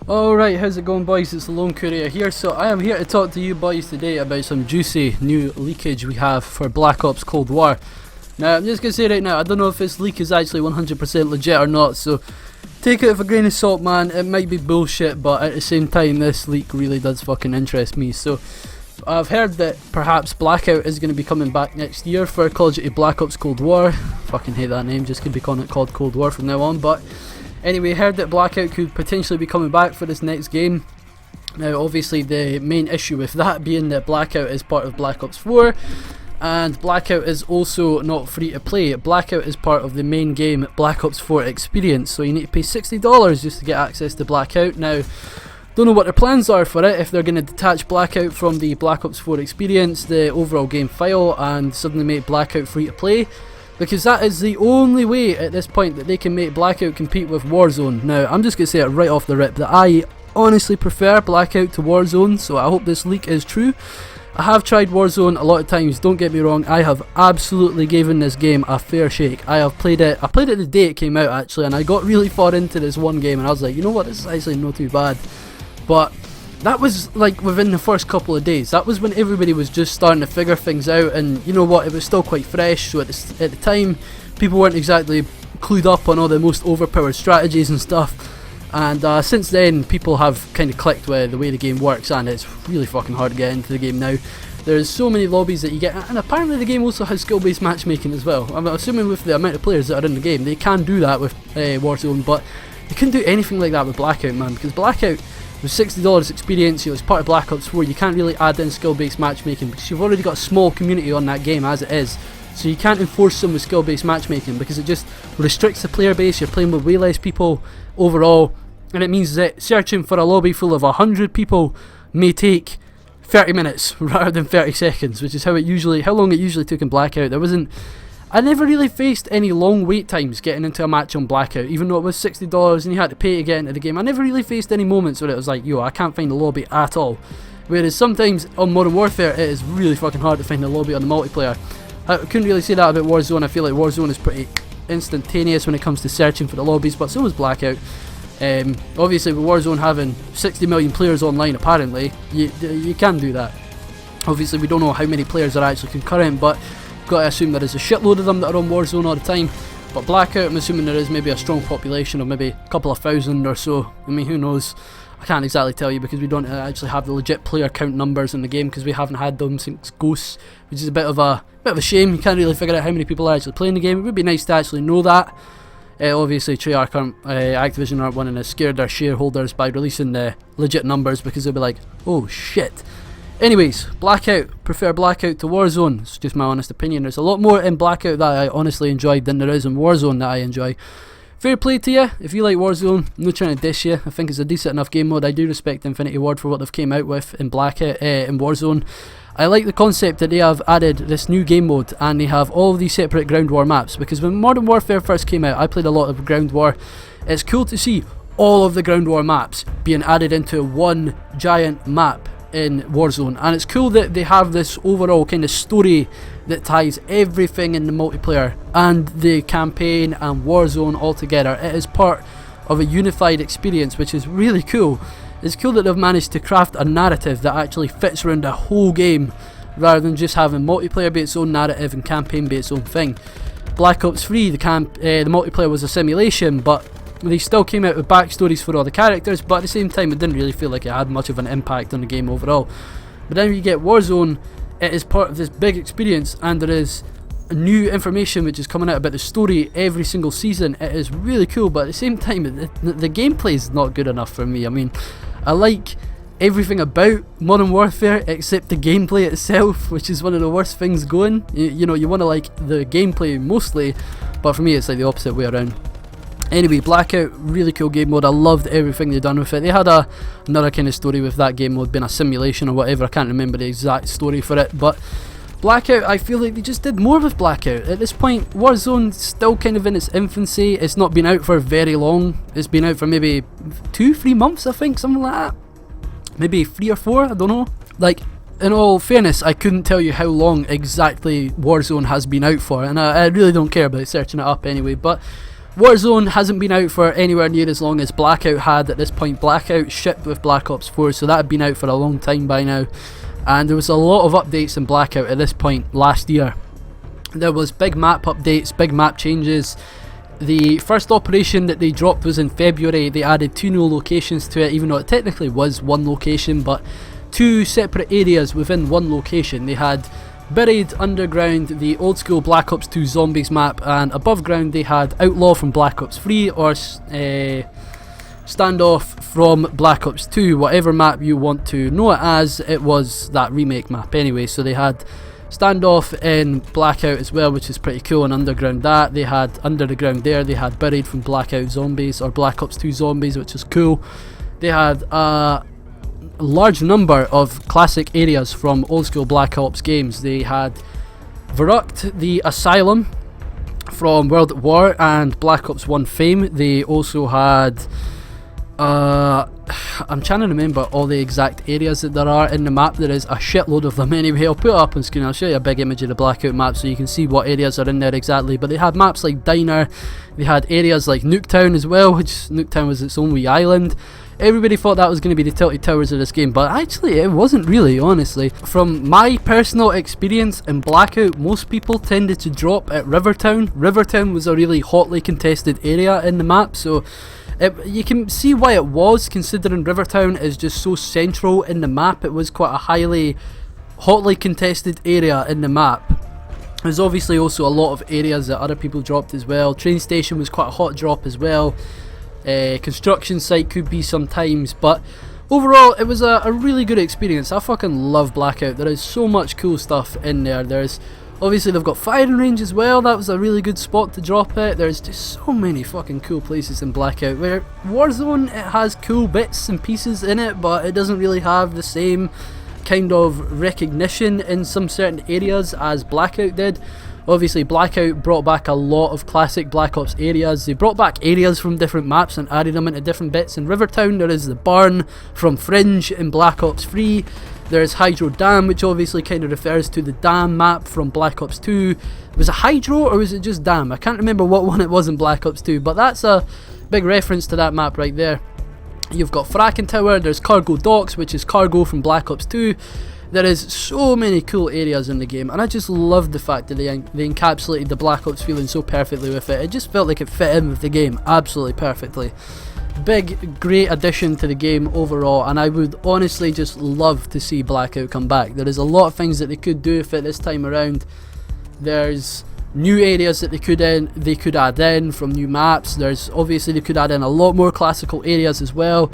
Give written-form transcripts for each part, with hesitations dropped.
Alright, how's it going, boys? It's the Lone Courier here. So I am here to talk to you boys today about some juicy new leakage we have for Black Ops Cold War. Now, I'm just going to say right now, I don't know if this leak is actually 100% legit or not, so take it with a grain of salt, man. It might be bullshit, but at the same time, this leak really does fucking interest me. So I've heard that perhaps Blackout is going to be coming back next year for Call of Duty Black Ops Cold War. Fucking hate that name, just could be calling it called Cold War from now on, but anyway, heard that Blackout could potentially be coming back for this next game. Now, obviously, the main issue with that being that Blackout is part of Black Ops 4, and Blackout is also not free to play. Blackout is part of the main game Black Ops 4 experience, so you need to pay $60 just to get access to Blackout. Now, don't know what their plans are for it, if they're going to detach Blackout from the Black Ops 4 experience, the overall game file, and suddenly make Blackout free to play. Because that is the only way at this point that they can make Blackout compete with Warzone. Now, I'm just going to say it right off the rip that I honestly prefer Blackout to Warzone, so I hope this leak is true. I have tried Warzone a lot of times, don't get me wrong, I have absolutely given this game a fair shake. I played it the day it came out actually, and I got really far into this one game and I was like, you know what, this is actually not too bad. But that was like within the first couple of days. That was when everybody was just starting to figure things out, and you know what, it was still quite fresh, so at the time people weren't exactly clued up on all the most overpowered strategies and stuff. And since then people have kind of clicked with the way the game works, and it's really fucking hard to get into the game now. There's so many lobbies that you get, and apparently the game also has skill-based matchmaking as well. I'm assuming with the amount of players that are in the game they can do that with Warzone, but they couldn't do anything like that with Blackout, man, because Blackout with $60 experience, you know, it's part of Black Ops 4, you can't really add in skill-based matchmaking because you've already got a small community on that game as it is. So you can't enforce some with skill-based matchmaking because it just restricts the player base. You're playing with way less people overall, and it means that searching for a lobby full of 100 people may take 30 minutes rather than 30 seconds, which is how long it usually took in Blackout. I never really faced any long wait times getting into a match on Blackout, even though it was $60 and you had to pay to get into the game. I never really faced any moments where it was like, yo, I can't find a lobby at all. Whereas sometimes on Modern Warfare, it is really fucking hard to find a lobby on the multiplayer. I couldn't really say that about Warzone. I feel like Warzone is pretty instantaneous when it comes to searching for the lobbies, but so is Blackout. Obviously, with Warzone having 60 million players online, apparently, you can do that. Obviously, we don't know how many players are actually concurrent, but got to assume there is a shitload of them that are on Warzone all the time. But Blackout, I'm assuming there is maybe a strong population of maybe a couple of thousand or so. I mean, who knows? I can't exactly tell you because we don't actually have the legit player count numbers in the game because we haven't had them since Ghosts, which is a bit of a shame. You can't really figure out how many people are actually playing the game. It would be nice to actually know that. Obviously, Activision aren't wanting to scare their shareholders by releasing the legit numbers because they'll be like, oh shit. Anyways, Blackout, prefer Blackout to Warzone. It's just my honest opinion. There's a lot more in Blackout that I honestly enjoyed than there is in Warzone that I enjoy. Fair play to you, if you like Warzone. I'm not trying to dish you. I think it's a decent enough game mode. I do respect Infinity Ward for what they've came out with in in Warzone. I like the concept that they have added this new game mode and they have all of these separate ground war maps, because when Modern Warfare first came out, I played a lot of ground war. It's cool to see all of the ground war maps being added into one giant map in Warzone, and it's cool that they have this overall kind of story that ties everything in the multiplayer and the campaign and Warzone all together. It is part of a unified experience, which is really cool. It's cool that they've managed to craft a narrative that actually fits around the whole game rather than just having multiplayer be its own narrative and campaign be its own thing. Black Ops 3, the multiplayer was a simulation, but they still came out with backstories for all the characters, but at the same time it didn't really feel like it had much of an impact on the game overall. But then you get Warzone, it is part of this big experience, and there is new information which is coming out about the story every single season. It is really cool, but at the same time the gameplay is not good enough for me. I mean, I like everything about Modern Warfare except the gameplay itself, which is one of the worst things going. You know, you want to like the gameplay mostly, but for me it's like the opposite way around. Anyway, Blackout, really cool game mode. I loved everything they've done with it. They had another kind of story with that game mode being a simulation or whatever. I can't remember the exact story for it, but Blackout, I feel like they just did more with Blackout. At this point, Warzone's still kind of in its infancy. It's not been out for very long. It's been out for maybe 2-3 months, I think, something like that. Maybe 3 or 4, I don't know. Like, in all fairness, I couldn't tell you how long exactly Warzone has been out for, and I really don't care about searching it up anyway, but Warzone hasn't been out for anywhere near as long as Blackout had at this point. Blackout shipped with Black Ops 4, so that had been out for a long time by now. And there was a lot of updates in Blackout at this point last year. There was big map updates, big map changes. The first operation that they dropped was in February. They added 2 new locations to it, even though it technically was one location, but 2 separate areas within one location. They had buried underground the old school Black Ops 2 Zombies map, and above ground they had Outlaw from Black Ops 3 or Standoff from Black Ops 2, whatever map you want to know it as. It was that remake map anyway. So they had Standoff in Blackout as well, which is pretty cool, and underground that. They had under the ground there, they had buried from Blackout Zombies or Black Ops 2 Zombies, which is cool. They had a large number of classic areas from old school Black Ops games. They had Verrucht, the Asylum from World at War and Black Ops 1 fame. They also had I'm trying to remember all the exact areas that there are in the map. There is a shitload of them anyway. I'll put it up on screen. I'll show you a big image of the Blackout map so you can see what areas are in there exactly. But they had maps like Diner, they had areas like Nuketown as well, which Nuketown was its own wee island. Everybody thought that was going to be the Tilted Towers of this game, but actually it wasn't really, honestly. From my personal experience in Blackout, most people tended to drop at Rivertown. Rivertown was a really hotly contested area in the map, so you can see why it was, considering Rivertown is just so central in the map. It was quite a hotly contested area in the map. There's obviously also a lot of areas that other people dropped as well. Train station was quite a hot drop as well. Construction site could be sometimes, but overall it was a really good experience. I fucking love Blackout. There is so much cool stuff in there. There's obviously they've got firing range as well. That was a really good spot to drop it. There's just so many fucking cool places in Blackout. Where Warzone, it has cool bits and pieces in it, but it doesn't really have the same kind of recognition in some certain areas as Blackout did. Obviously Blackout brought back a lot of classic Black Ops areas. They brought back areas from different maps and added them into different bits. In Rivertown there is the barn from Fringe in Black Ops 3. There's Hydro Dam, which obviously kind of refers to the dam map from Black Ops 2. Was it Hydro or was it just Dam? I can't remember what one it was in Black Ops 2, but that's a big reference to that map right there. You've got Fracking Tower, there's Cargo Docks, which is cargo from Black Ops 2. There is so many cool areas in the game, and I just love the fact that they encapsulated the Black Ops feeling so perfectly with it. It just felt like it fit in with the game absolutely perfectly. Big, great addition to the game overall, and I would honestly just love to see Blackout come back. There is a lot of things that they could do with it this time around. There's new areas that they could add in from new maps. There's obviously they could add in a lot more classical areas as well.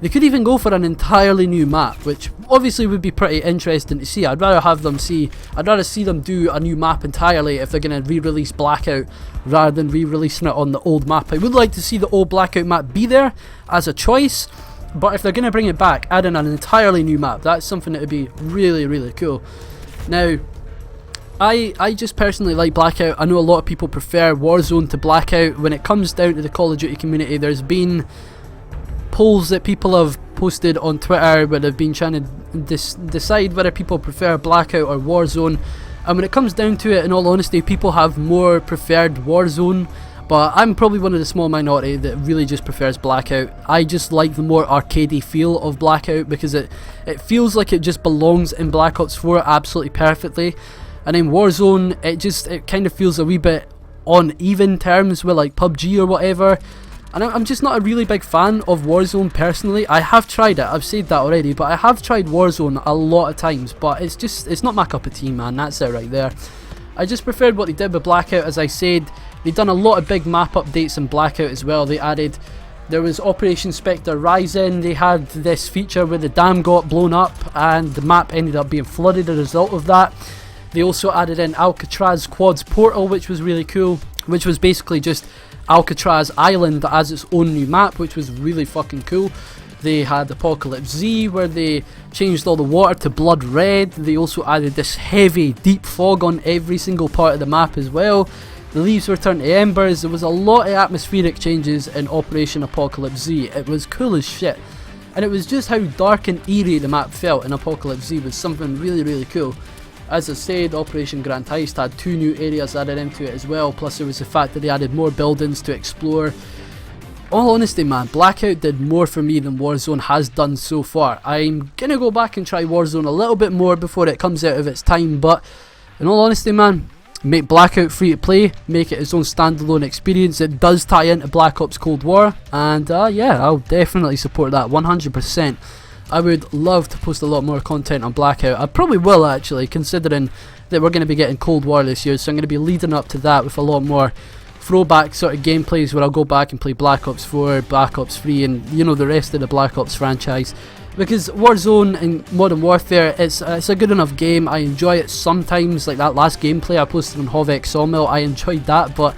They could even go for an entirely new map, which obviously would be pretty interesting to see. I'd rather see them do a new map entirely if they're going to re-release Blackout rather than re-releasing it on the old map. I would like to see the old Blackout map be there as a choice, but if they're going to bring it back, add in an entirely new map. That's something that would be really, really cool. Now, I just personally like Blackout. I know a lot of people prefer Warzone to Blackout. When it comes down to the Call of Duty community, there's been polls that people have posted on Twitter where they've been trying to decide whether people prefer Blackout or Warzone, and when it comes down to it, in all honesty, people have more preferred Warzone, but I'm probably one of the small minority that really just prefers Blackout. I just like the more arcadey feel of Blackout because it feels like it just belongs in Black Ops 4 absolutely perfectly, and in Warzone it kind of feels a wee bit on even terms with like PUBG or whatever. And I'm just not a really big fan of Warzone personally. I have tried it, I've said that already, but I have tried Warzone a lot of times, but it's not my cup of tea, man. That's it right there. I just preferred what they did with Blackout. As I said, they've done a lot of big map updates in Blackout as well. There was Operation Spectre Rising. They had this feature where the dam got blown up and the map ended up being flooded as a result of that. They also added in Alcatraz Quads Portal, which was really cool, which was basically just Alcatraz Island as its own new map, which was really fucking cool. They had Apocalypse Z, where they changed all the water to blood red. They also added this heavy, deep fog on every single part of the map as well. The leaves were turned to embers. There was a lot of atmospheric changes in Operation Apocalypse Z. It was cool as shit. And it was just how dark and eerie the map felt in Apocalypse Z was something really, really cool. As I said, Operation Grand Heist had 2 new areas added into it as well, plus there was the fact that they added more buildings to explore. All honesty, man, Blackout did more for me than Warzone has done so far. I'm gonna go back and try Warzone a little bit more before it comes out of its time, but in all honesty, man, make Blackout free to play, make it its own standalone experience. It does tie into Black Ops Cold War, and yeah, I'll definitely support that 100%. I would love to post a lot more content on Blackout. I probably will, actually, considering that we're going to be getting Cold War this year, so I'm going to be leading up to that with a lot more throwback sort of gameplays where I'll go back and play Black Ops 4, Black Ops 3, and you know, the rest of the Black Ops franchise. Because Warzone and Modern Warfare, it's a good enough game. I enjoy it sometimes, like that last gameplay I posted on Hovek Sawmill, I enjoyed that, but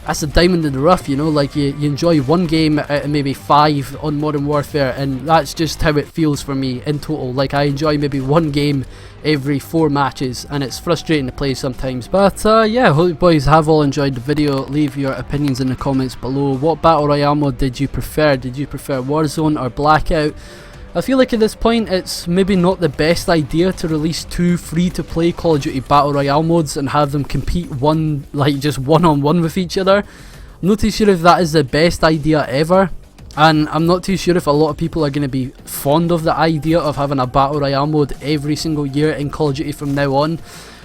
that's a diamond in the rough, you know, like you enjoy one game out of maybe 5 on Modern Warfare, and that's just how it feels for me in total. Like, I enjoy maybe one game every 4 matches, and it's frustrating to play sometimes. But yeah, hope you boys have all enjoyed the video. Leave your opinions in the comments below. What Battle Royale mode did you prefer? Did you prefer Warzone or Blackout? I feel like at this point it's maybe not the best idea to release 2 free-to-play Call of Duty Battle Royale modes and have them compete just one-on-one with each other. I'm not too sure if that is the best idea ever, and I'm not too sure if a lot of people are going to be fond of the idea of having a Battle Royale mode every single year in Call of Duty from now on.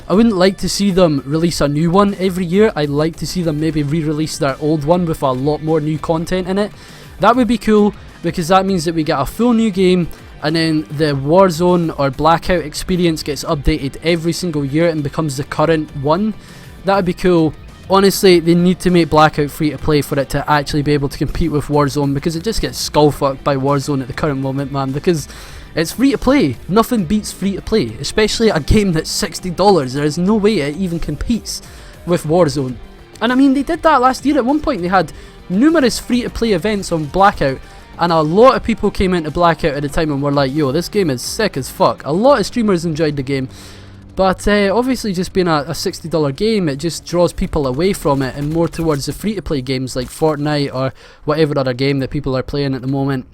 I wouldn't like to see them release a new one every year. I'd like to see them maybe re-release their old one with a lot more new content in it. That would be cool, because that means that we get a full new game, and then the Warzone or Blackout experience gets updated every single year and becomes the current one. That would be cool. Honestly, they need to make Blackout free to play for it to actually be able to compete with Warzone, because it just gets skull fucked by Warzone at the current moment, man, because it's free to play. Nothing beats free to play, especially a game that's $60. There is no way it even competes with Warzone. And I mean, they did that last year. At one point they had numerous free to play events on Blackout, and a lot of people came into Blackout at the time and were like, yo, this game is sick as fuck. A lot of streamers enjoyed the game, but obviously just being a $60 game, it just draws people away from it and more towards the free to play games like Fortnite or whatever other game that people are playing at the moment.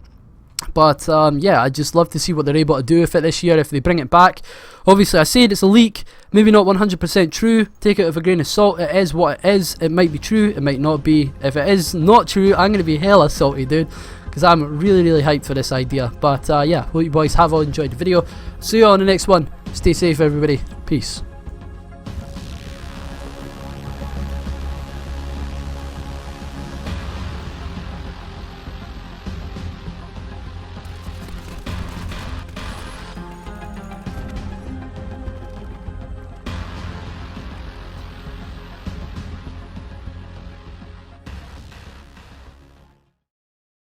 But yeah, I'd just love to see what they're able to do with it this year if they bring it back. Obviously, I said it's a leak, maybe not 100% true. Take it with a grain of salt. It is what it is. It might be true, it might not be. If it is not true, I'm going to be hella salty, dude, because I'm really hyped for this idea. But yeah, hope you boys have all enjoyed the video. See you on the next one. Stay safe, everybody. Peace.